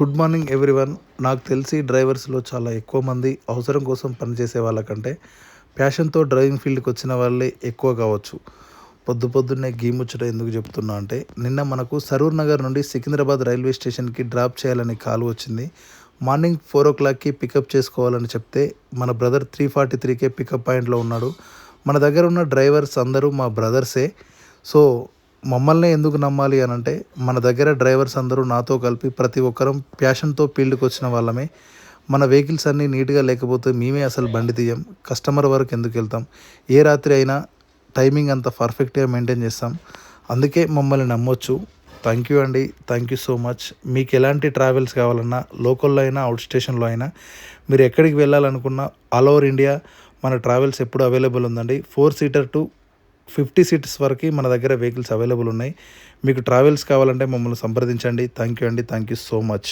Good morning everyone. నాకు తెలిసి డ్రైవర్స్లో చాలా ఎక్కువ మంది అవసరం కోసం పనిచేసే వాళ్ళకంటే ప్యాషన్తో డ్రైవింగ్ ఫీల్డ్కి వచ్చిన వాళ్ళే ఎక్కువ కావచ్చు. పొద్దున్నే గీ ముచ్చట ఎందుకు చెప్తున్నా అంటే, నిన్న మనకు సరూర్ నగర్ నుండి సికింద్రాబాద్ రైల్వే స్టేషన్కి డ్రాప్ చేయాలని కాల్ వచ్చింది. మార్నింగ్ 4 o'clockకి పికప్ చేసుకోవాలని చెప్తే మన బ్రదర్ 3:43కే పికప్ పాయింట్లో ఉన్నాడు. మన దగ్గర ఉన్న డ్రైవర్స్ అందరూ మా బ్రదర్సే. సో మమ్మల్నే ఎందుకు నమ్మాలి అని అంటే, మన దగ్గర డ్రైవర్స్ అందరూ నాతో కలిపి ప్రతి ఒక్కరం ప్యాషన్తో ఫీల్డ్కి వచ్చిన వాళ్ళమే. మన వెహికల్స్ అన్నీ నీట్గా లేకపోతే మేమే అసలు బండి తీయం. కస్టమర్ వరకు ఎందుకు వెళ్తాం? ఏ రాత్రి అయినా టైమింగ్ అంతా పర్ఫెక్ట్గా మెయింటైన్ చేస్తాం. అందుకే మమ్మల్ని నమ్మొచ్చు. థ్యాంక్ యూ అండి. Thank you so much. మీకు ఎలాంటి ట్రావెల్స్ కావాలన్నా, లోకల్లో అయినా అవుట్ స్టేషన్లో అయినా, మీరు ఎక్కడికి వెళ్ళాలనుకున్నా ఆల్ ఓవర్ ఇండియా మన ట్రావెల్స్ ఎప్పుడు అవైలబుల్ ఉందండి. 4 seater టు 50 seats వరకు మన దగ్గర వెహికల్స్ అవైలబుల్ ఉన్నాయి. మీకు ట్రావెల్స్ కావాలంటే మమ్మల్ని సంప్రదించండి. థ్యాంక్ యూ అండి. Thank you so much.